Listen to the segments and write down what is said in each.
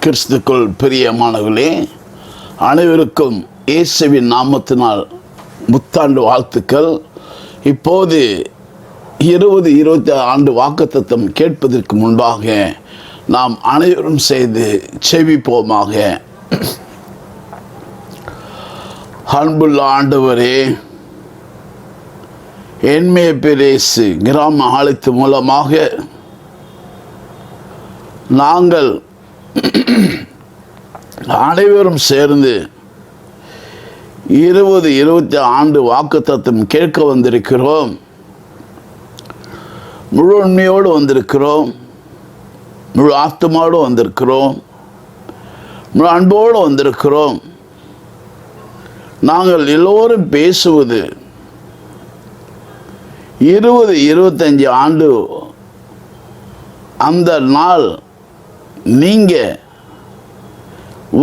கிறிஸ்துக்குள் பிரியமானவர்களே, அனைவருக்கும் இயேசுவின் நாமத்தினால் புத்தாண்டு வாழ்த்துக்கள். இப்போது 2020 ஆண்டு வாக்குத்தத்தம் கேட்பதற்கு முன்பாக நாம் அனைவரும் செய்து செவிப்போமாக. அன்புள்ள ஆண்டவரே, என்மே பிரேசு கிராம ஆலயத்து மூலமாக நாங்கள் அனைவரும் சேர்ந்து 2020 ஆண்டு வாக்குத்தத்தம் கேட்க வந்திருக்கிறோம். முழு உண்மையோடு வந்திருக்கிறோம், முழு ஆத்மாவோடு வந்திருக்கிறோம், முழு அன்போடு வந்திருக்கிறோம். நாங்கள் எல்லோரும் பேசுவது 2025 ஆண்டு அந்த நாள் நீங்கள்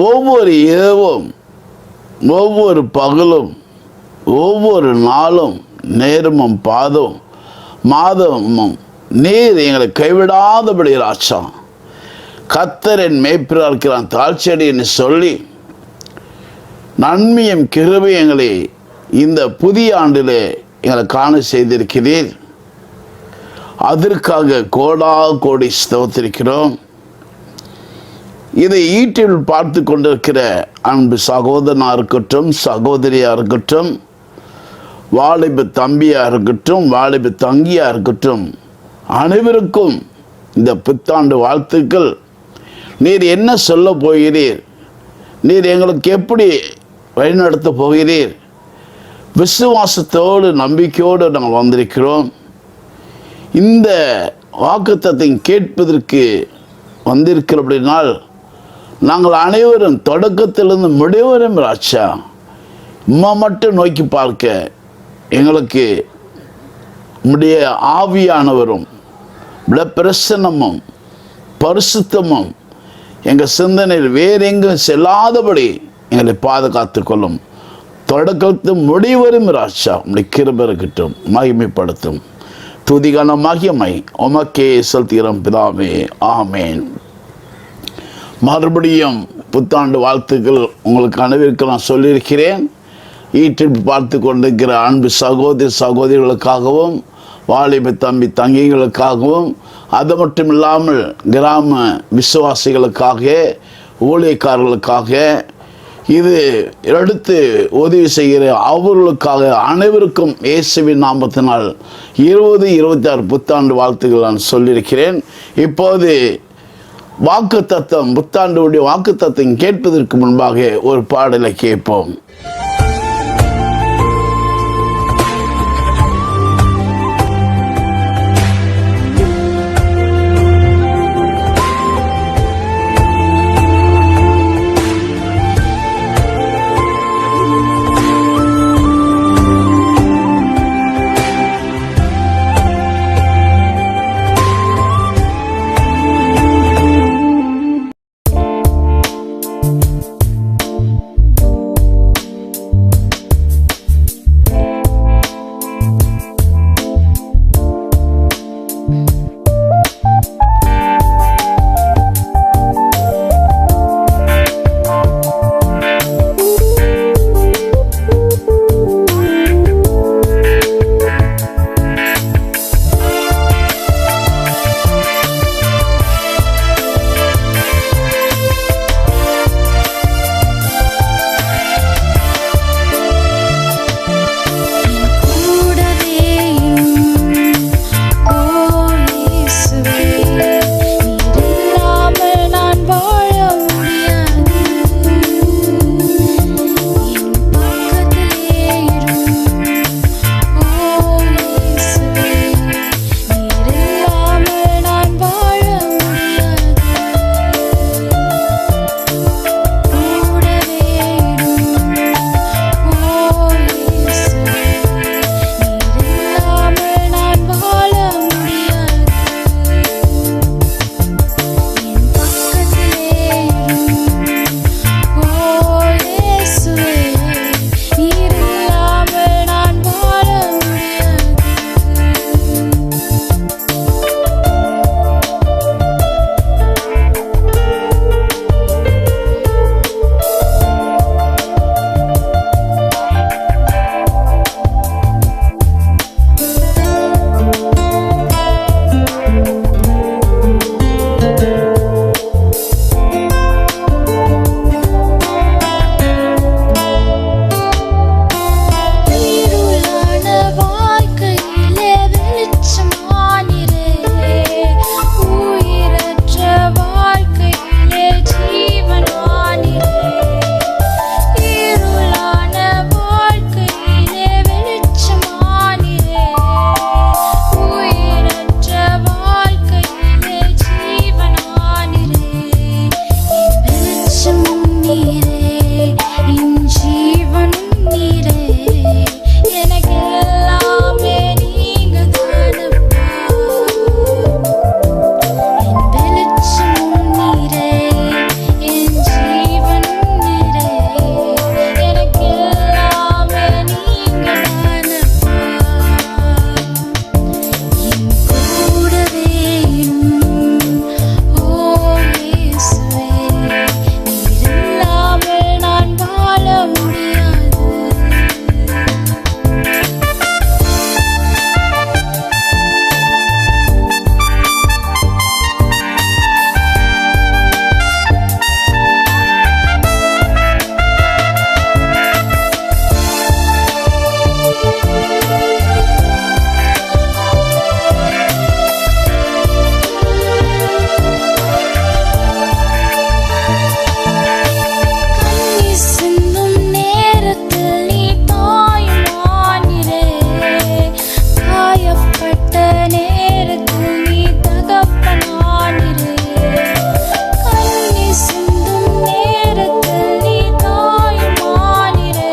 ஒவ்வொரு இரவும், ஒவ்வொரு பகலும், ஒவ்வொரு நாளும், நேரமும் மாதமும் நீர் எங்களை கைவிடாதபடி ராஜா, கர்த்தர் என் மேய்ப்பராக இருக்கிறான் தாழ்ச்செடி என்று சொல்லி நன்மையும் கிருபையும் எங்களை இந்த புதிய ஆண்டிலே எங்களை காண செய்திருக்கிறீர். அதற்காக கோடி ஸ்தோத்திரிக்கிறோம். இதை யூடியூபில் பார்த்து கொண்டிருக்கிற அன்பு சகோதரனாக இருக்கட்டும், சகோதரியாக இருக்கட்டும், வாலிப தம்பியாக இருக்கட்டும், வாலிப தங்கியாக இருக்கட்டும், அனைவருக்கும் இந்த புத்தாண்டு வாழ்த்துக்கள். நீர் என்ன சொல்ல போகிறீர், நீர் எங்களுக்கு எப்படி வழிநடத்த போகிறீர், விசுவாசத்தோடு நம்பிக்கையோடு நாங்கள் வந்திருக்கிறோம். இந்த வாக்குத்தத்தத்தை கேட்பதற்கு வந்திருக்கிறபடினால் நாங்கள் அனைவரும் தொடக்கத்திலிருந்து முடிவரும் ராஜா மட்டும் நோக்கி பார்க்க எங்களுக்கு உம்முடைய ஆவியானவரும் பிரசன்னமும் பரிசுத்தமும் எங்கள் சிந்தனையில் வேறு எங்கும் செல்லாதபடி எங்களை பாதுகாத்து கொள்ளும். தொடக்கத்து முடிவரும் ராஜா உம்முடைய கிருபை இருக்கட்டும், மகிமைப்படுத்தும். துதிகான மகிமை உமக்கே செலுத்துகிறோம் பிதாவே, ஆமேன். மறுபடியும் புத்தாண்டு வாழ்த்துக்கள் உங்களுக்கு அனைவருக்கு நான் சொல்லியிருக்கிறேன். யூடியூப் பார்த்து கொண்டிருக்கிற அன்பு சகோதரிகளுக்காகவும், வாலிப தம்பி தங்கிகளுக்காகவும், அது மட்டும் இல்லாமல் கிராம விசுவாசிகளுக்காக, ஊழியக்காரர்களுக்காக, இது எடுத்து உதவி செய்கிற அவர்களுக்காக அனைவருக்கும் இயேசுவின் நாமத்தினால் 2026 புத்தாண்டு வாழ்த்துக்கள் நான் சொல்லியிருக்கிறேன். இப்போது வாக்குத்தத்தம், புத்தாண்டுடைய வாக்குத்தத்தம் கேட்பதற்கு முன்பாக ஒரு பாடலை கேட்போம். வெளிச்சமும் நீரே, என் ஜீவனும் நீரே, எனக்கு எல்லாமே நீங்க தானப்பா. என் வெளிச்சமும் நீரே, என் ஜீவனும் நீரே, எனக்கு எல்லாமே நீங்க தானப்பா. என் கூடவே இரும், ஓ இயேசுவே, நீர் இல்லாமல் நான் வாழ முடியாது. கண்ணீர் சிந்தும் நேரத்தில் நீ தாயுமானிரே, காயப்பட்ட நேரத்தில் நீ தகப்பனானிரே. கண்ணீர் சிந்தும் நேரத்தில் நீ தாயுமானிரே,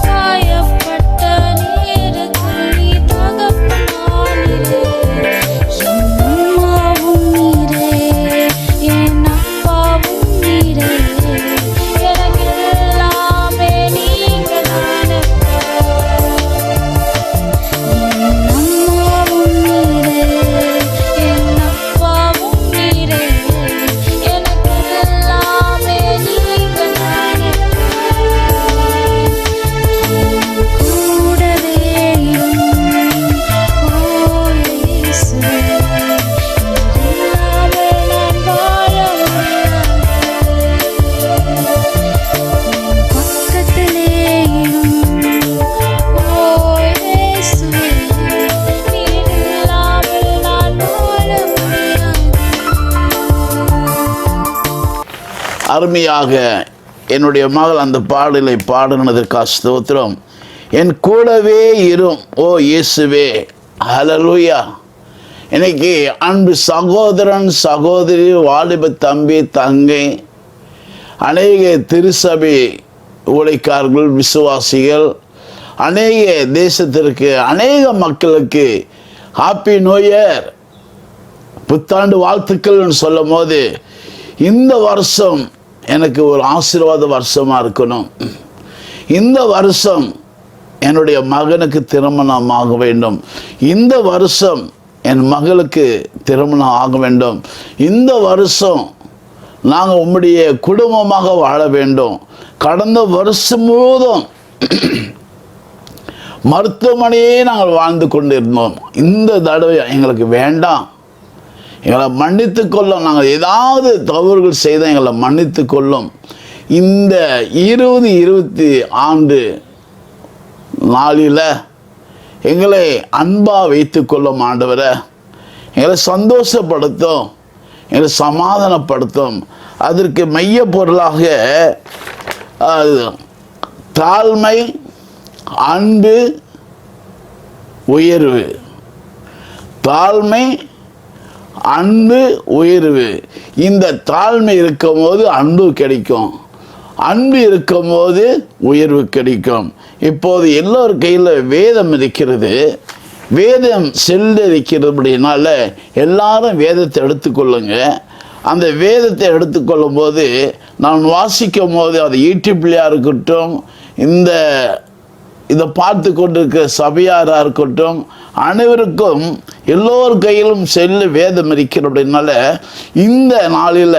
காயப்பட்ட நேரத்தில் நீ தகப்பனானிரே. என் அம்மாவும் நீரே, என் அப்பாவும் நீரே, எனக்கு எல்லாமே நீங்க தானப்பா. என் அம்மாவும் நீரே, என் அப்பாவும் நீரே, எனக்கு எல்லாமே நீங்க தானப்பா. என் கூடவே இரும், ஓ இயேசுவே, நீர் இல்லாமல் நான் வாழ முடியாது. என் பக்கத்திலே இரும், ஓ இயேசுவே, நீர் இல்லாமல் நான் வாழ முடியாது. அருமையாக என்னுடைய மகள் அந்த பாடலை பாடினதற்காக ஸ்தோத்திரம். என் கூடவே இரும், ஓ இயேசுவே. ஹல்லேலூயா. இன்னைக்கு அன்பு சகோதரன் சகோதரி, வாலிப தம்பி தங்கை, அநேக திருச்சபை ஊழியக்காரர்கள், விசுவாசிகள், அநேக தேசத்திற்கு, அநேக மக்களுக்கு ஹாப்பி நியூ இயர், புத்தாண்டு வாழ்த்துக்கள்னு சொல்லும் போது இந்த வருஷம் எனக்கு ஒரு ஆசீர்வாத வருஷமாக இருக்கணும். இந்த வருஷம் என்னுடைய மகனுக்கு திருமணம் ஆக வேண்டும். இந்த வருஷம் என் மகளுக்கு திருமணம் ஆக வேண்டும். இந்த வருஷம் நாங்கள் உம்முடைய குடும்பமாக வாழ வேண்டும். கடந்த வருஷம் முழுவதும் மருத்துவமனையே நாங்கள் வாழ்ந்து கொண்டிருந்தோம். இந்த தடவை எங்களுக்கு வேண்டாம், எங்களை மன்னித்து கொள்ளும். நாங்கள் ஏதாவது தவறுகள் செய்தால் எங்களை மன்னித்து கொள்ளும். இந்த 2020 ஆண்டு நாளில் எங்களை அன்பாக வைத்து கொள்ளும் ஆண்டவரை. எங்களை சந்தோஷப்படுத்தும், எங்களை சமாதானப்படுத்தும். அதற்கு மைய பொருளாக தாழ்மை, அன்பு, உயர்வு. தாழ்மை, அன்பு, உயர்வு. இந்த தாழ்மை இருக்கும் போது அன்பு கிடைக்கும், அன்பு இருக்கும் போது உயர்வு கிடைக்கும். இப்போது எல்லோர் கையில் வேதம் இருக்கிறது, வேதம் செல்லிருக்கிறபடினால எல்லாரும் வேதத்தை எடுத்துக்கொள்ளுங்க. அந்த வேதத்தை எடுத்துக்கொள்ளும் போது நான் வாசிக்கும் போது அது யூடியூப்லையாக இருக்கட்டும், இதை பார்த்து கொண்டிருக்கிற சபையாராக இருக்கட்டும், அனைவருக்கும் எல்லோர் கையிலும் செல்லு வேதம் இருக்கிற அப்படின்னால இந்த நாளில்,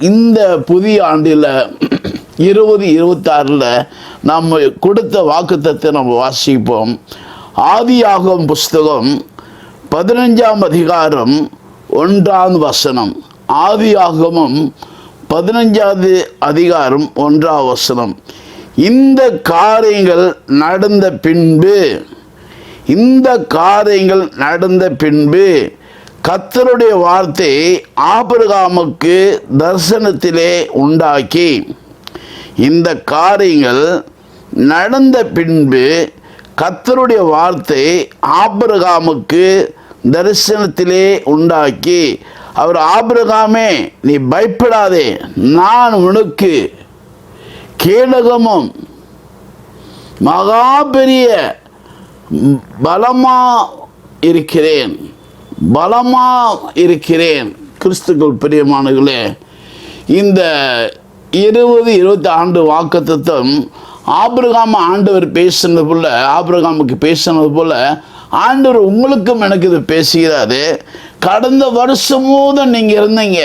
இந்த புதிய ஆண்டில் 2026 நம்ம கொடுத்த வாக்குத்தத்தை நம்ம வாசிப்போம். ஆதியாகமம் புஸ்தகம் 15ஆம் அதிகாரம் 1ஆம் வசனம். ஆதியாகமம் 15ஆவது அதிகாரம் 1ஆம் வசனம். இந்த காரியங்கள் நடந்த பின்பு கர்த்தருடைய வார்த்தை ஆபிரகாமுக்கு தரிசனத்திலே உண்டாக்கி. இந்த காரியங்கள் நடந்த பின்பு கர்த்தருடைய வார்த்தை ஆபிரகாமுக்கு தரிசனத்திலே உண்டாக்கி அவர் ஆபிரகாமே நீ பயப்படாதே, நான் உனக்கு கேடகமும் மகா பெரிய பலமா இருக்கிறேன், பலமா இருக்கிறேன். கிறிஸ்துக்கள் பிரியமானவர்களே, இந்த 20-20 ஆண்டு வாக்குத்தத்தம் ஆபிரகாம் ஆண்டவர் பேசினது போல, ஆபிரகாமுக்கு பேசினது போல ஆண்டவர் உங்களுக்கும் எனக்கு இது பேசுகிறாரு. கடந்த வருஷமும் நீங்கள் இருந்தீங்க,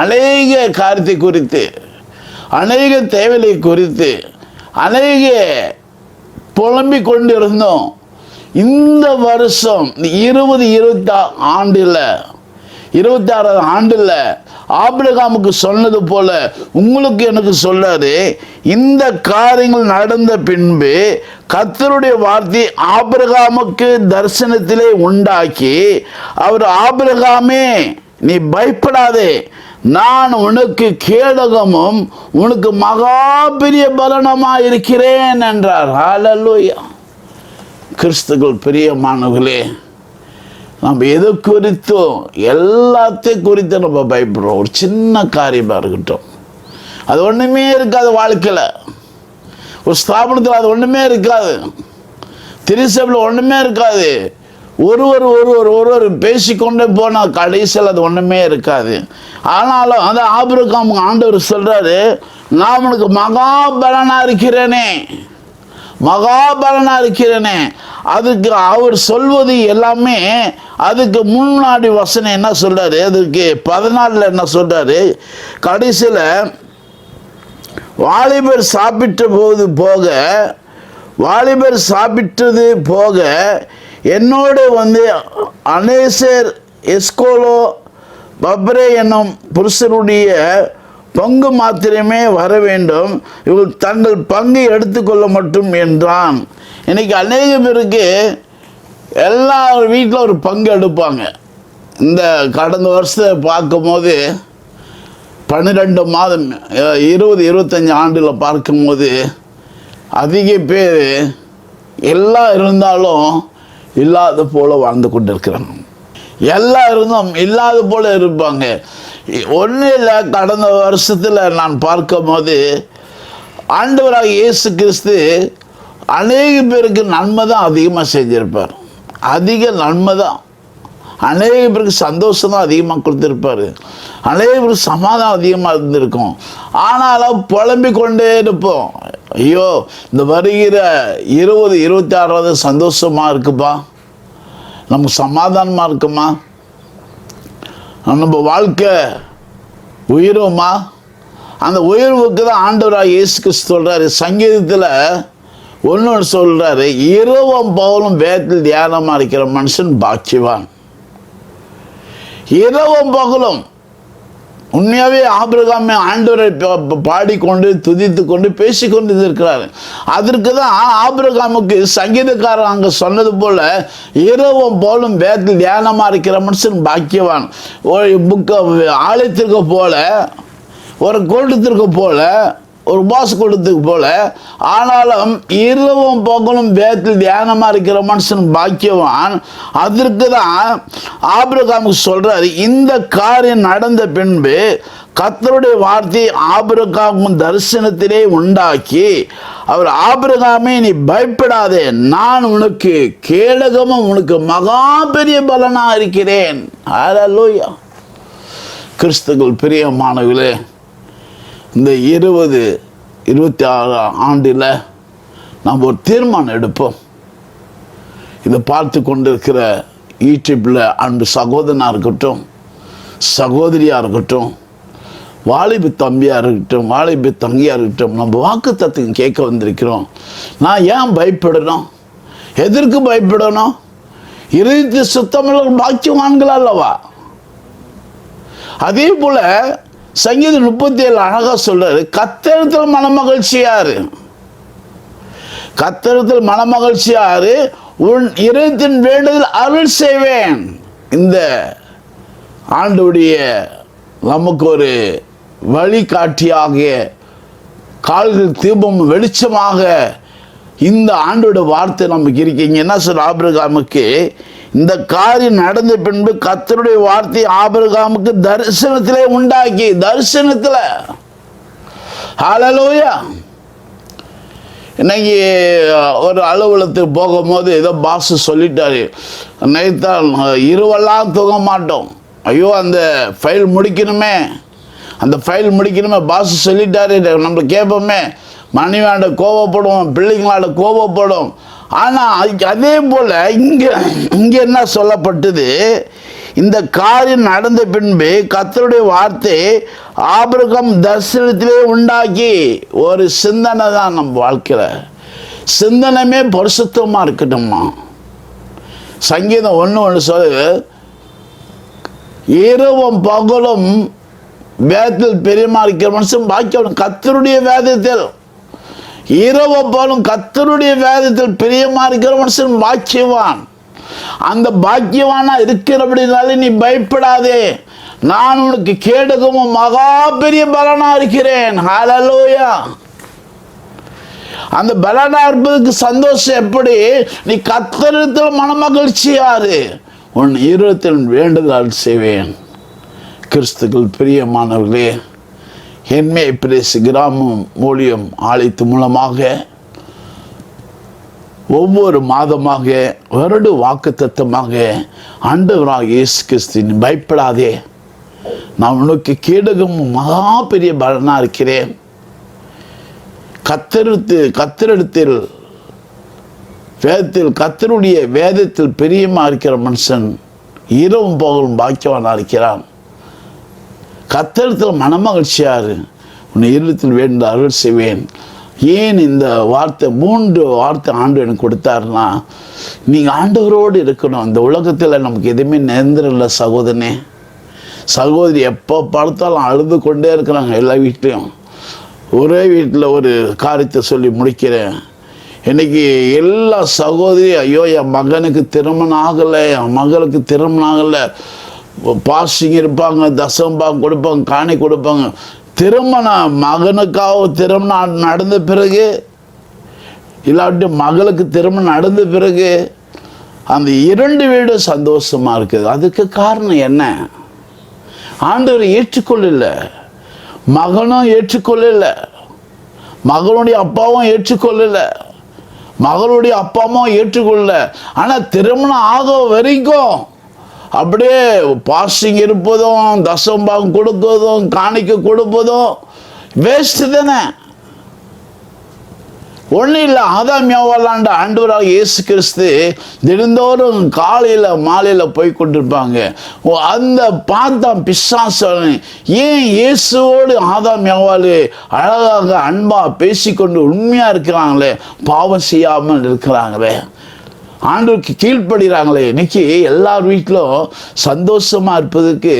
அநேக காரியத்தை குறித்து, அநேக தேவையை குறித்து அநேக புலம்பிக் கொண்டு இருந்தோம். இந்த வருஷம் 20-26 ஆண்டில் 26வது ஆண்டில் ஆபிரகாமுக்கு சொன்னது போல உங்களுக்கு எனக்கு சொல்லாது. இந்த காரியங்கள் நடந்த பின்பு கர்த்தருடைய வார்த்தை ஆபிரகாமுக்கு தரிசனத்திலே உண்டாக்கி, அவர் ஆபிரகாமே நீ பயப்படாதே, நான் உனக்கு கேடகமும் உனக்கு மகா பெரிய பலனமா இருக்கிறேன் என்றார். ஹல்லேலூயா. கிறிஸ்துக்கள் பிரியமானவர்களே, நம்ம எது குறித்தும் எல்லாத்தையும் குறித்து நம்ம பயப்படுறோம். ஒரு சின்ன காரியமாக இருக்கட்டும், அது ஒன்றுமே இருக்காது வாழ்க்கையில். ஒரு ஸ்தாபனத்தில் அது ஒன்றுமே இருக்காது, திருச்சபையில் ஒன்றுமே இருக்காது. ஒருவர் பேசிக்கொண்டே போனால் கடைசியில் அது ஒன்றுமே இருக்காது. ஆனாலும் அந்த ஆபிரகாம் ஆண்டவர் சொல்கிறாரு, நான் உனக்கு மகாபலனாக இருக்கிறேனே, மகாபலனாக இருக்கிறேனே. அதுக்கு அவர் சொல்வது எல்லாமே, அதுக்கு முன்னாடி வசனம் என்ன சொல்றாரு, அதுக்கு 14 என்ன சொல்றாரு, கடைசியில் வாலிபர் சாப்பிட்டது போக என்னோடு வந்து அனேசர் எஸ்கோலோ பப்ரே என்னும் புருஷருடைய பங்கு மாத்திரமே வர வேண்டும், இவள் தங்கள் பங்கை எடுத்துக்கொள்ள மட்டும் என்றான். இன்னைக்கு அநேக பேருக்கு எல்லா வீட்டில் ஒரு பங்கு எடுப்பாங்க. இந்த கடந்த வருஷத்தை பார்க்கும்போது 12 மாதம் 20-25 ஆண்டில் பார்க்கும்போது அதிக பேர் எல்லாம் இருந்தாலும் இல்லாத போல வாழ்ந்து கொண்டு இருக்கிறாங்க. எல்லாம் இருந்தும் இல்லாத போல இருப்பாங்க. ஒன்றும் இல்லை, கடந்த வருஷத்தில் நான் பார்க்கும்போது ஆண்டவராக இயேசு கிறிஸ்து அநேக பேருக்கு நன்மை தான் அதிகமாக செஞ்சிருப்பார். அதிக நன்மை தான், அநேக பேருக்கு சந்தோஷம் தான் அதிகமாக கொடுத்துருப்பார், அநேக பேருக்கு சமாதானம் அதிகமாக இருந்திருக்கும். ஆனாலும் புலம்பிக் கொண்டே இருப்போம், ஐயோ இந்த வருகிற 20-26 சந்தோஷமாக இருக்குப்பா, நமக்கு சமாதானமாக இருக்குமா, நம்ம வாழ்க்கை உயர்வுமா. அந்த உயர்வுக்கு தான் ஆண்டவராக இயேசு கிறிஸ்து சொல்கிறாரு. சங்கீதத்தில் ஒன்று சொல்கிறாரு, இரவும் பகலும் வேதத்தில் தியானமாக இருக்கிற மனுஷன் பாக்கியவான். இரவும் பகலும் உண்மையாகவே ஆபிரகாமே ஆண்டவரை பாடிக்கொண்டு துதித்து கொண்டு பேசிக்கொண்டு இருக்கிறாரு. அதற்கு தான் ஆபிரகாமுக்கு சங்கீதக்காரன் அங்கே சொன்னது போல, இரவும் போலும் வேதத்தில் தியானமாக இருக்கிற மனுஷன் பாக்கியவான். ஒரு ஆலயத்திற்கு போல, ஒரு கூட்டத்திற்கு போல, ஒரு உபாச கூட்டத்துக்கு போல, ஆனாலும் இரவும் பகலும் வேதத்தில் தியானமாக இருக்கிற மனுஷன் பாக்கியவான். அதற்கு தான் ஆபிரகாமுக்கு சொல்றாரு, இந்த காரியம் நடந்த பின்பு கர்த்தருடைய வார்த்தை ஆபிரகாமும் தரிசனத்திலே உண்டாக்கி, அவர் ஆபிரகாமே நீ பயப்படாதே, நான் உனக்கு கேடகமும் உனக்கு மகா பெரிய பலனா இருக்கிறேன். ஹல்லேலூயா. கிறிஸ்துவுக்குள் பிரியமானவர்களே, இந்த 20-26 ஆண்டில் நாம் ஒரு தீர்மானம் எடுப்போம். இதை பார்த்து கொண்டிருக்கிற யூடியூப்பில் அன்பு சகோதரனாக இருக்கட்டும், சகோதரியாக இருக்கட்டும், வாலிப தம்பியாக இருக்கட்டும், வாலிப தங்கியாக இருக்கட்டும், நம்ம வாக்குத்தத்தம் கேட்க வந்திருக்கிறோம். நான் ஏன் பயப்படணும், எதற்கு பயப்படணும்? இருதயத்தை சுத்தமுள்ள பாக்கியவான்கள் அல்லவா. அதே போல சங்கீதம் 37 அழகா சொல்றாரு, கர்த்தரிடத்தில் மனமகிழ்ச்சியாரு, கர்த்தரிடத்தில் மனமகிழ்ச்சியாரு, உன் இதயத்தின் வேண்டுதல் அருள் செய்வேன். இந்த ஆண்டுடைய நமக்கு ஒரு வழிகாட்டியாக, கால்கள் தீபம் வெளிச்சமாக இந்த ஆண்டோட வார்த்தை நமக்கு இருக்கீங்க. என்ன சொல்ற, ஆபிரகாமுக்கு இந்த காரியம் நடந்த பின்பு கர்த்தருடைய வார்த்தை ஆபிரகாமுக்கு தரிசனத்திலே உண்டாக்கி, தரிசனத்துல. ஹல்லேலூயா. இன்னைக்கு ஒரு அலுவலகத்துக்கு போகும்போது ஏதோ பாஸ் சொல்லிட்டாரு, நைத்தான் இரவெல்லாம் தூங்க மாட்டோம், ஐயோ அந்த ஃபைல் முடிக்கணுமே, அந்த ஃபைல் முடிக்கணுமே, பாஸ் சொல்லிட்டாரு, நம்ம கேட்போமே, மனைவியாண்ட கோபப்படுவோம், பிள்ளைங்களாண்ட கோபப்படும். ஆனால் அதே போல் இங்கே என்ன சொல்லப்பட்டது, இந்த காரியம் நடந்த பின்பு கர்த்தருடைய வார்த்தை ஆபிரகாம் தரிசனத்திலே உண்டாக்கி. ஒரு சிந்தனை தான் நம்ம வாழ்க்கையில், சிந்தனமே பரிசுத்தமாக இருக்கட்டும்மா. சங்கீதம் 1:1 சொல்லு, இரவும் பகலும் வேதத்தில் பெரியமா இருக்கிற மனுஷன் பாக்கியவான். கர்த்தருடைய வேதத்தில் இரவும் பகலும் கர்த்தருடைய வேதத்தில் பிரியமா இருக்கிற மனுஷன் பாக்கியவான். அந்த பாக்கியவானா இருக்கிறபடினாலே நீ பயப்படாதே, நான் உனக்கு கேடகமும் மகா பெரிய பலனா இருக்கிறேன். ஹல்லேலூயா. அந்த பலனா இருப்பதுக்கு சந்தோஷம் எப்படி? நீ கர்த்தரிடத்தில் மனமகிழ்ச்சியாரு, உன் இருதயத்தில் வேண்டுதல் செய்வேன். கிறிஸ்துக்கள் பிரியமானவர்களே, என்மே பிரேசு கிராமம் ஊழியம் ஆலயத்து மூலமாக ஒவ்வொரு மாதமாக வருட வாக்குத்தத்தமாக ஆண்டவராக இயேசு கிறிஸ்து, நீ பயப்படாதே, நான் உனக்கு கேடகமும் மகா பெரிய பலனா இருக்கிறேன். கர்த்தரிடத்தில் வேதத்தில் கர்த்தருடைய வேதத்தில் பிரியமா இருக்கிற மனுஷன் இரவும் பகலும் பாக்கியவானா இருக்கிறான். கர்த்தரிடத்தில் மனமகிழ்ச்சியாரு, உன்னை இருதயத்தில் வேண்ட அருள் செய்வேன். ஏன் இந்த வார்த்தை 3 வார்த்தை ஆண்டு எனக்கு கொடுத்தாருன்னா, நீங்கள் ஆண்டவரோடு இருக்கணும். இந்த உலகத்தில் நமக்கு எதுவுமே நிரந்தரம் இல்லை சகோதரனே. சகோதரி எப்போ பார்த்தாலும் அழுது கொண்டே இருக்கிறாங்க எல்லா வீட்லேயும். ஒரே வீட்டில் ஒரு காரியத்தை சொல்லி முடிக்கிறேன். இன்னைக்கு எல்லா சகோதரி, ஐயோ என் மகனுக்கு திருமணம் ஆகலை, என் மகளுக்கு திருமணம் ஆகலை, பாசிங்க இருப்பாங்க, தசம்பாங்க கொடுப்பாங்க, காணி கொடுப்பாங்க. திருமணம் மகனுக்காக திருமணம் நடந்த பிறகு, இல்லாட்டி மகளுக்கு திருமணம் நடந்த பிறகு அந்த 2 வீடும் சந்தோஷமா இருக்குது. அதுக்கு காரணம் என்ன? ஆண்டவர் ஏற்றுக்கொள்ளல, மகனும் ஏற்றுக்கொள்ளல, மகளுடைய அப்பாவும் ஏற்றுக்கொள்ளல, மகளுடைய அப்பா அம்மாவும் ஏற்றுக்கொள்ளல. ஆனால் திருமணம் ஆக வரைக்கும் அப்படியே பாசிங் இருப்பதும், தசம்பாகம் கொடுப்பதும், காணிக்க கொடுப்பதும் வேஸ்ட் தானே. ஒன்றும் இல்லை, ஆதாம் ஏவாளாண்ட ஆண்டவராக இயேசு கிறிஸ்து தினந்தோறும் காலையில் மாலையில் போய் கொண்டிருப்பாங்க. அந்த பார்த்தான் பிசாசு, ஏன் இயேசுவோடு ஆதாம் ஏவாளு அழகாக அன்பாக பேசிக்கொண்டு உண்மையாக இருக்கிறாங்களே, பாவம் செய்யாமல் இருக்கிறாங்களே, ஆண்டவருக்கு கீழ்ப்படுகிறாங்களே. இன்னைக்கு எல்லார் வீட்டிலும் சந்தோஷமாக இருப்பதற்கு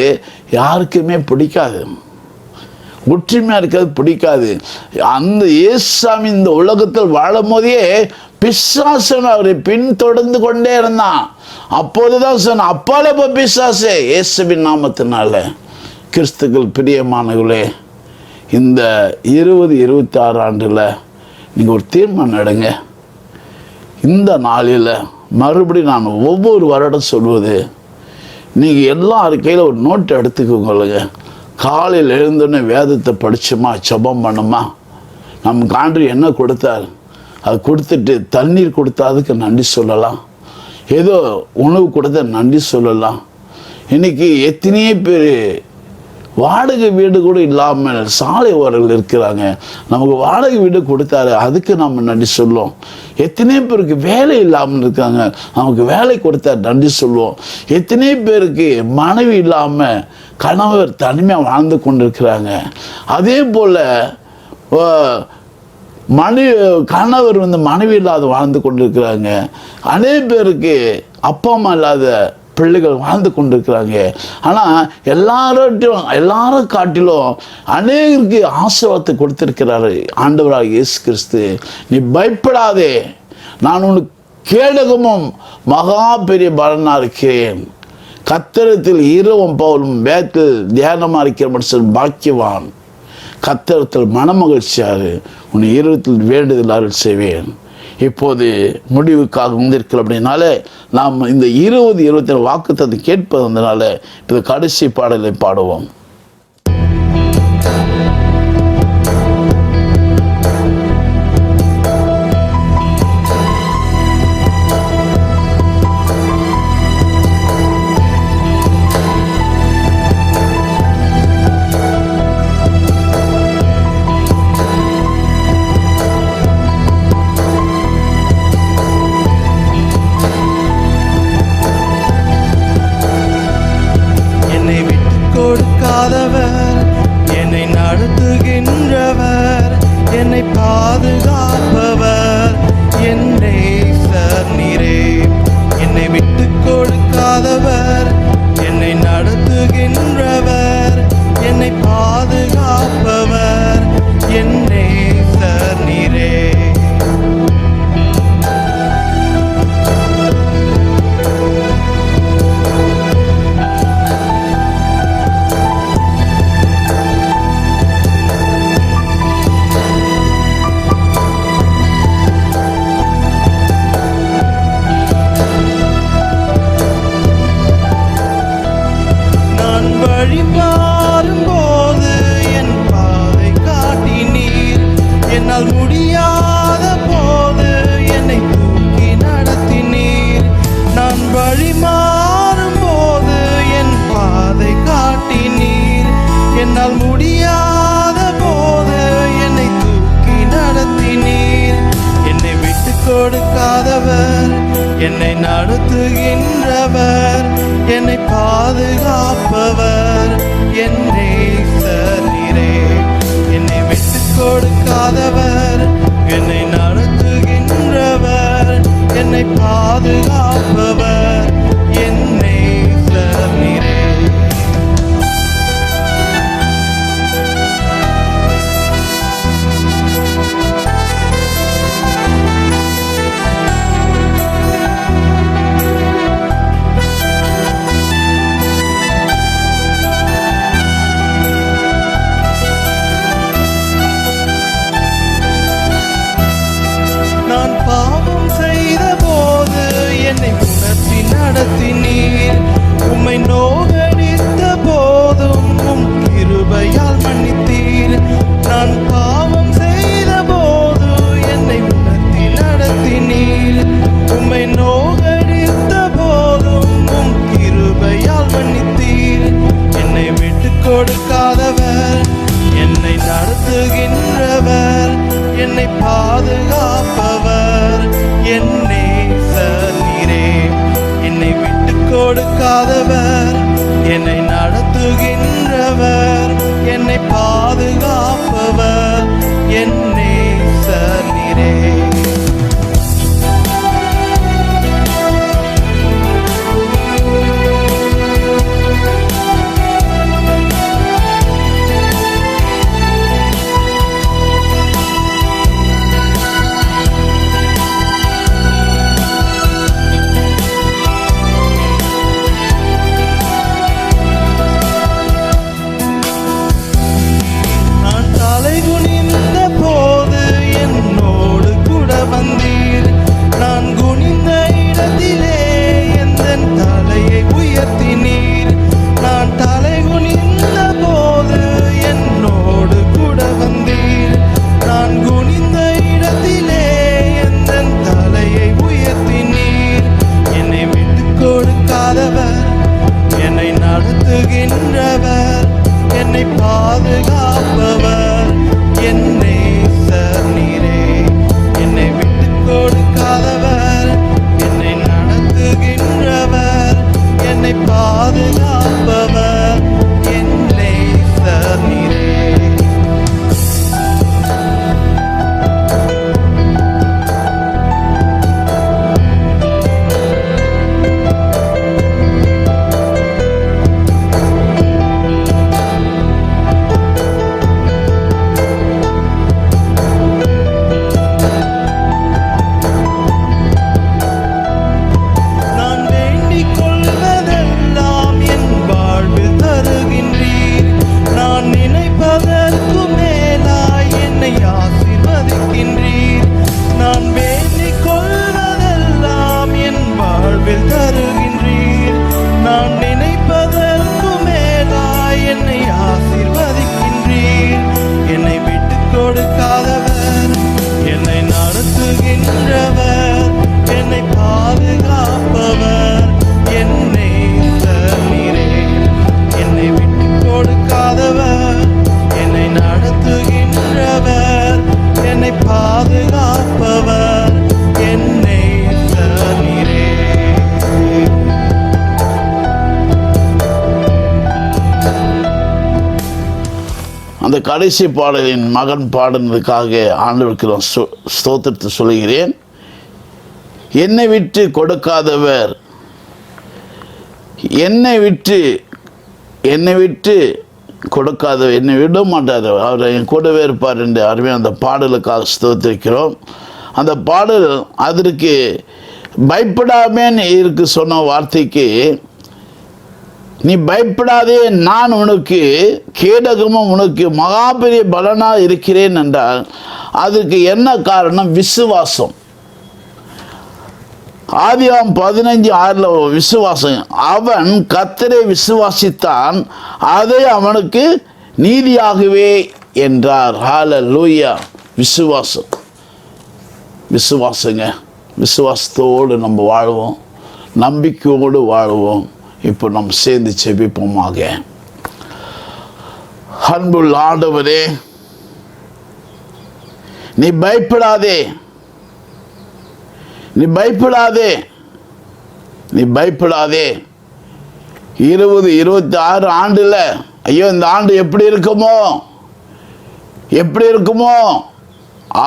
யாருக்குமே பிடிக்காது, ஒற்றுமையாக இருக்கிறது பிடிக்காது. அந்த இயேசுசாமி இந்த உலகத்தில் வாழும் போதே பிசாசன் அவரை பின்தொடர்ந்து கொண்டே இருந்தான். அப்போதுதான் சொன்ன, அப்பாலே இப்போ பிசாசே, இயேசுவின் நாமத்தினால. கிறிஸ்துக்கள் பிரியமானவர்களே, இந்த 2026 ஆண்டில் நீங்கள் ஒரு தீர்மானம் எடுங்க. இந்த நாளில் மறுபடியும் நான் ஒவ்வொரு வருடம் சொல்வது, நீங்கள் எல்லார் கையில் ஒரு நோட்டை எடுத்துக்கோங்க. காலையில் எழுந்தோடனே வேதத்தை படித்தோமா, ஜெபம் பண்ணோமா, நமக்கு ஆண்டவர் என்ன கொடுத்தார் அது கொடுத்துட்டு, தண்ணீர் கொடுத்தா அதுக்கு நன்றி சொல்லலாம், ஏதோ உணவு கொடுத்தா நன்றி சொல்லலாம். இன்றைக்கி எத்தனையோ பேர் வாடகை வீடு கூட இல்லாமல் சாலை ஓரங்கள் இருக்கிறாங்க. நமக்கு வாடகை வீடு கொடுத்தாரு, அதுக்கு நம்ம நன்றி சொல்லுவோம். எத்தனையோ பேருக்கு வேலை இல்லாமல் இருக்காங்க, நமக்கு வேலை கொடுத்தாரு நன்றி சொல்லுவோம். எத்தனையோ பேருக்கு மனைவி இல்லாமல் கணவர் தனிமையாக வாழ்ந்து கொண்டிருக்கிறாங்க. அதே போல் கணவர் மனைவி இல்லாத வாழ்ந்து கொண்டிருக்கிறாங்க. அநேக பேருக்கு அப்பா அம்மா இல்லாத பிள்ளைகள் வாழ்ந்து கொண்டிருக்கிறாங்க. ஆனால் எல்லாரும் காட்டிலும் அநேகருக்கு ஆசீர்வாதத்தை கொடுத்திருக்கிறாரு ஆண்டவராக இயேசு கிறிஸ்து. நீ பயப்படாதே, நான் உனக்கு கேடகமும் மகா பெரிய பலனா இருக்கிறேன். கர்த்தரிடத்தில் இரவும் பகலும் வேதத்தில் தியானமாக இருக்கிற மனுஷன் பாக்கியவான். கர்த்தரிடத்தில் மனமகிழ்ச்சியாரு, உன் இருதயத்தில் வேண்டுதல் அருள் செய்வேன். இப்போது முடிவுக்காக வந்திருக்கிறோம். அப்படின்னாலே நாம் இந்த 20-27 வாக்குத்தத்தை கேட்பதனால இது கடைசி பாடலை பாடுவோம். கொடுக்காதவர், என்னை நடத்துகின்றவர், என்னை பாதுகாப்பவர், என்னை நீரே. என்னை விட்டு கொடுக்காதவர், என்னை நடத்துகின்றவர், என்னை பாதுகாப்பவர், என்னை நீரே. வழிமாறும்போது என் பாதை காட்டினீர், என்னால் முடியாத போது என்னை தூக்கி நடத்தினீர். நான் வழிமாறும்போது என் பாதை காட்டினீர், என்னால் முடியாத போது என்னை தூக்கி நடத்தினீர். என்னை விட்டு கொடுக்காதவர், என்னை நடத்துகின்றவர், என்னை பாதுகாப்பவர், என்னை நீரே. என்னை விட்டு கொடுக்காதவர், என்னை நடத்துகின்றவர், என்னை பாதுகாப்பவர், என்னை நீரே. நான் பாவம் செய்த போது என்னை உணர்த்தி நடத்தினீர், உம்மை நோகடித்த போதும் உம் கிருபையால் மன்னித்தீர். நான் பாவம் செய்த போது என்னை உணர்த்தி நடத்தினீர், உம்மை நோகடித்த போதும் உம் கிருபையால் மன்னித்தீர். என்னை விட்டு கொடுக்காதவர், என்னை நடத்துகின்றவர், என்னை பாதுகாப்பவர், என்னை நீரே. என்னை விட்டு கொடுக்காதவர், என்னை நடத்துகின்றவர், என்னை பாதுகாப்பவர், என்னை நீரே. கொடுக்காதவர், என்னை நடத்துகின்றவர், என்னை பாதுகாப்பவர், என்னை நீரே. என்னை விட்டு கொடுக்காதவர், என்னை நடத்துகின்றவர், என்னை பாதுகாப்பவர், என்னை நீரே. அந்த கடைசி பாடலின் மகன் பாடுனதுக்காக ஆண்டவருக்கு நான் ஸ்தோத்திரத்தை சொல்கிறேன். என்னை விட்டு கொடுக்காதவர், என்னை விட்டு கொடுக்காதவர், என்னை விட மாட்டார், அவர் என் கூடவே இருப்பார் என்று அருமையான அந்த பாடலுக்காக ஸ்தோத்திரிக்கிறோம். அந்த பாடல் அதற்கு பயப்படாமேன்னு இருக்கு சொன்ன வார்த்தைக்கு, நீ பயப்படாதே, நான் உனக்கு கேடகமும் உனக்கு மகா பெரிய பலனாக இருக்கிறேன் என்றால் அதுக்கு என்ன காரணம்? விசுவாசம். ஆதியாகமம் 15:6 விசுவாசம். அவன் கர்த்தரை விசுவாசித்தான், அதை அவனுக்கு நீதியாகவே என்றார். ஹல்லேலூயா. விசுவாசம், விசுவாசங்க. விசுவாசத்தோடு நம்ம வாழ்வோம், நம்பிக்கையோடு வாழ்வோம். இப்போ நம்ம சேர்ந்து செபிப்போமாக. அன்புள்ள ஆண்டவரே, நீ பயப்படாதே, நீ பயப்படாதே, நீ பயப்படாதே. 2026 ஆண்டுல ஐயோ இந்த ஆண்டு எப்படி இருக்குமோ, எப்படி இருக்குமோ,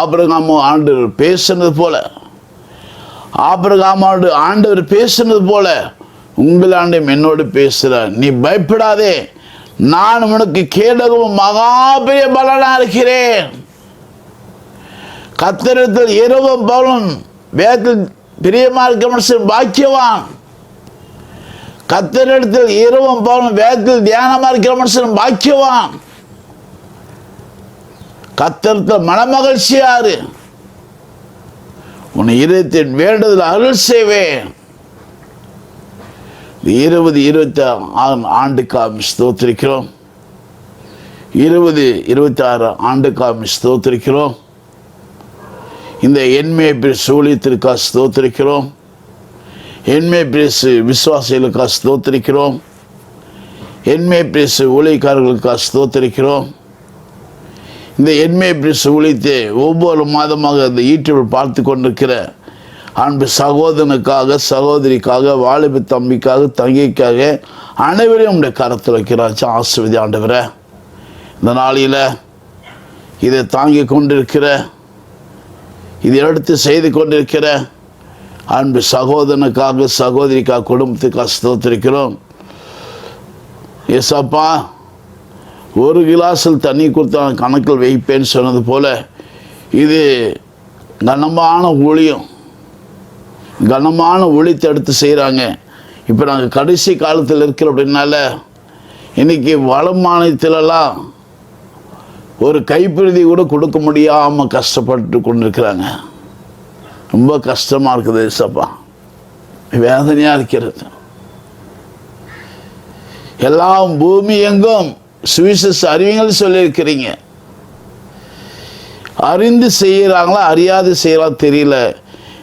ஆபிரகாமோ ஆண்டவர் பேசுனது போல, ஆபிரகாமோடு ஆண்டவர் பேசுனது போல உங்களாண்டையும் என்னோடு பேசுகிறார். நீ பயப்படாதே, நான் உனக்கு கேடகமும் மகா பெரிய பலனா இருக்கிறேன். கர்த்தரிடத்தில் இரவும் பகலும் வேதத்தில் பிரியமா இருக்க மனுஷன் பாக்கியவான். கர்த்தரிடத்தில் இரவும் பகலும் வேதத்தில் தியானமா இருக்கிற மனுஷன் பாக்கியவான். கர்த்தரிடத்தில் மனமகிழ்ச்சியாரு, உன் இதயத்தின் வேண்டுதல் அருள் செய்வேன். 2026 ஆண்டுக்காக ஸ்தோத்திரிக்கிறோம். 2026 ஆண்டுக்காக ஸ்தோத்திரிக்கிறோம். இந்த என்மே பிரேஸ் ஊழியத்திற்காக ஸ்தோத்திரிக்கிறோம். என்மே பிரேஸ் விசுவாசிகளுக்காக ஸ்தோத்திரிக்கிறோம். என்மே பிரேஸ் ஊழியக்காரர்களுக்காக ஸ்தோத்திரிக்கிறோம். இந்த என்மே பிரேஸ் ஊழியத்தை ஒவ்வொரு மாதமாக இந்த யூடியூபில் பார்த்து கொண்டிருக்கிற அன்பு சகோதரனுக்காக, சகோதரிக்காக, வாலிப தம்பிக்காக, தங்கைக்காக அனைவரையும் உடைய கரத்தில் வைக்கிறாச்சு. ஆசீர்வதி ஆண்டவரே. இந்த நாளில் இதை தாங்கி கொண்டிருக்கிற, இதை எடுத்து செய்து கொண்டிருக்கிற அன்பு சகோதரனுக்காக, சகோதரிக்காக, குடும்பத்துக்காக ஸ்தோத்திரிக்கிறோம். ஏசப்பா, ஒரு கிளாஸில் தண்ணி கொடுத்தா கணக்கில் வைப்பேன்னு சொன்னது போல இது கனமான ஊழியம், கனமான ஊழியத்தை எடுத்து செய்கிறாங்க. இப்போ நாங்கள் கடைசி காலத்தில் இருக்கிற அப்படின்னால இன்றைக்கி வட மாநிலத்திலலாம் ஒரு கைப்பிரதி கூட கொடுக்க முடியாமல் கஷ்டப்பட்டு கொண்டிருக்கிறாங்க. ரொம்ப கஷ்டமாக இருக்குது ஏசப்பா, வேதனையாக இருக்கிறது. எல்லாம் பூமி எங்கும் சுவிசேஷ அறிவிங்கள் சொல்லியிருக்கிறீங்க. அறிந்து செய்கிறாங்களா அறியாது செய்கிறாங்களா தெரியல.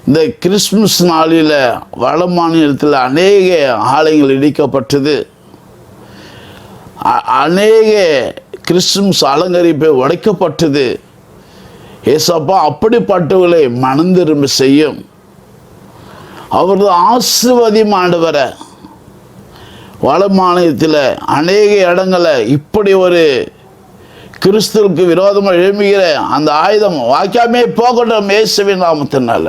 இந்த கிறிஸ்துமஸ் நாளில் வட மாநிலத்தில் அநேக ஆலயங்கள் இடிக்கப்பட்டது. அநேக கிறிஸ்துமஸ் அலங்கரிப்பை உடைக்கப்பட்டது. ஏசப்பா, அப்படிப்பட்டவர்களை மனம் திரும்ப செய்யும். அவரது ஆசீர்வாதம் ஆண்டவரை. வட மாநிலத்தில் அநேக இடங்களில் இப்படி ஒரு கிறிஸ்துவுக்கு விரோதமாக எழும்புகிற அந்த ஆயுதம் வாய்க்காமே போகட்டும் இயேசுவின் நாமத்தினால.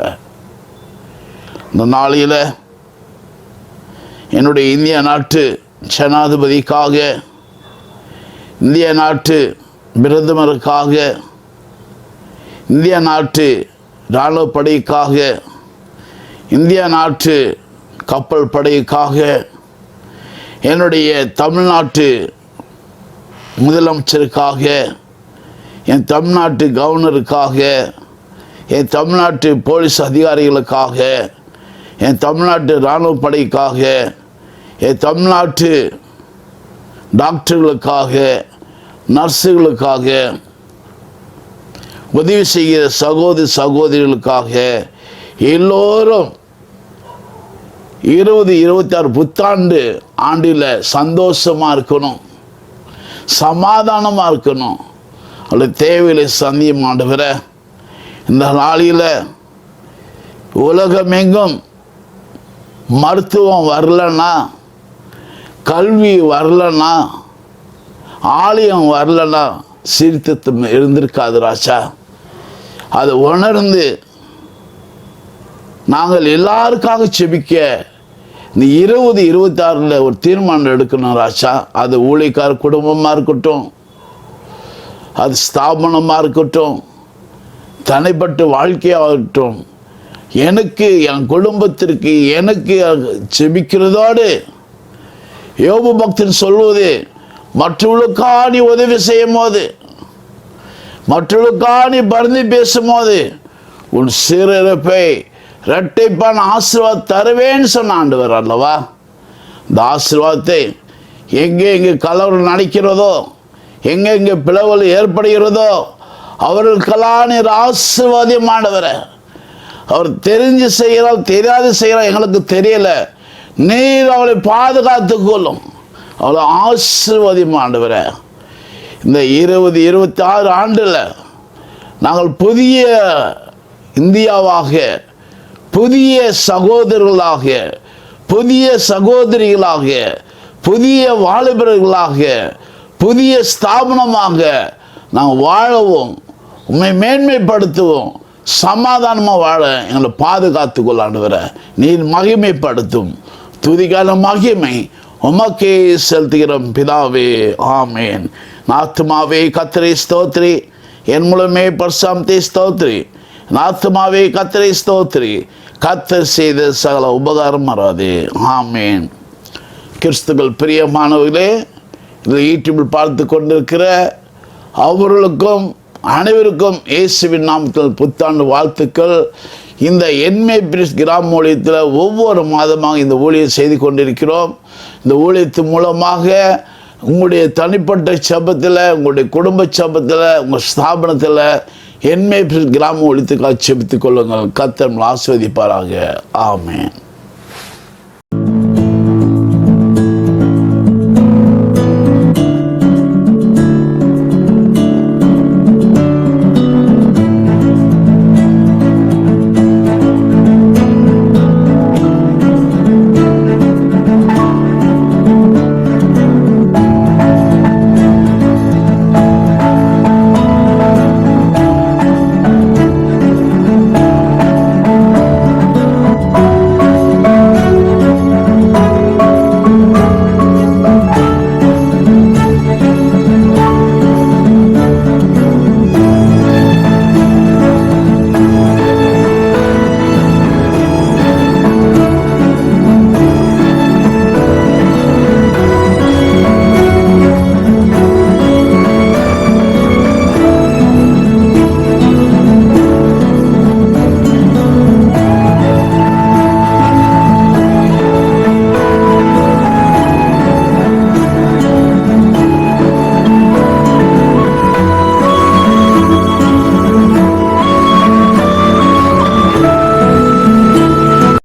இந்த நாளில் என்னுடைய இந்திய நாட்டு ஜனாதிபதிக்காக, இந்திய நாட்டு பிரதமருக்காக, இந்திய நாட்டு இராணுவ படைக்காக, இந்திய நாட்டு கப்பல் படைக்காக, என்னுடைய தமிழ்நாட்டு முதலமைச்சருக்காக, என் தமிழ்நாட்டு கவர்னருக்காக, என் தமிழ்நாட்டு போலீஸ் அதிகாரிகளுக்காக, என் தமிழ்நாட்டு இராணுவ படைக்காக, என் தமிழ்நாட்டு டாக்டர்களுக்காக, நர்ஸுகளுக்காக, உதவி செய்கிற சகோதரிகளுக்காக எல்லோரும் 2026 புத்தாண்டு ஆண்டில் சந்தோஷமாக இருக்கணும், சமாதானமாக இருக்கணும். அவளை தேவையில்லை சந்தியும் ஆண்டவர. இந்த நாளில் உலகமெங்கும் மருத்துவம் வரலன்னா, கல்வி வரலன்னா, ஆலயம் வரலன்னா சீர்திருத்தம் இருந்திருக்காது ராஜா. அதை உணர்ந்து நாங்கள் எல்லாருக்காக செபிக்க இந்த 2026 ஒரு தீர்மானம் எடுக்கணும் ராஜா. அது ஊழியக்கார குடும்பமாக இருக்கட்டும், அது ஸ்தாபனமாக இருக்கட்டும், தனிப்பட்ட வாழ்க்கையாகட்டும், எனக்கு என் குடும்பத்திற்கு எனக்கு செபிக்கிறதோடு யோபு பக்தன் சொல்வது, மற்றவர்களுக்கா நீ உதவி செய்யும் போது, மற்றவர்களுக்கா நீ பரிந்து பேசும்போது உன் சிறப்பை இரட்டைப்பான ஆசீர்வாதம் தருவேன்னு சொன்ன ஆண்டவர் அல்லவா. இந்த ஆசீர்வாதத்தை எங்கே கலவரம் நடக்கிறதோ, எங்கே பிளவுகள் ஏற்படுகிறதோ அவர்களுக்கெல்லாம் நீர் ஆசீர்வாதமானவரை. அவர் தெரிஞ்சு செய்கிறார், தெரியாது செய்கிறார், எங்களுக்கு தெரியல. நீர் அவளை பாதுகாத்து கொள்ளும், அவளை ஆசீர்வாதமானவரை. இந்த 2026 ஆண்டில் நாங்கள் புதிய இந்தியாவாக, புதிய சகோதரர்களாக, புதிய சகோதரிகளாக, புதிய வாலிபர்களாக, புதிய ஸ்தாபனமாக நாங்கள் வாழவும், உண்மை மேன்மைப்படுத்துவோம், சமாதானமாக வாழ எங்களை பாதுகாத்து கொள்ளாண்டவர நீர் மகிமைப்படுத்தும். துதிகால மகிமை உமக்கே செலுத்துகிறோம் பிதாவே, ஆமேன். ஆத்துமாவே கர்த்தரை ஸ்தோத்திரி, என் மூலமே பரிசுத்தத்தை ஸ்தோத்திரி. ஆத்துமாவே கர்த்தரை ஸ்தோத்திரி, கர்த்தர் செய்த சகல உபகாரம் மறாதே, ஆமேன். கிறிஸ்துக்கள் பிரியமானவர்களே, இதில் யூடியூபில் பார்த்து கொண்டிருக்கிற அவர்களுக்கும் அனைவருக்கும் இயேசுவின் நாமத்தில் புத்தாண்டு வாழ்த்துக்கள். இந்த என்மை பிரிஸ் கிராம ஊழியத்தில் ஒவ்வொரு மாதமாக இந்த ஊழியம் செய்து கொண்டிருக்கிறோம். இந்த ஊழியத்தின் மூலமாக உங்களுடைய தனிப்பட்ட சபத்தில், உங்களுடைய குடும்ப சபத்தில், உங்கள் ஸ்தாபனத்தில் என்மை பிரிஸ் கிராம ஊழியத்துக்காக செபித்துக் கொள்ளுங்கள். கர்த்தர் ஆசீர்வதிப்பாராக, ஆமென்.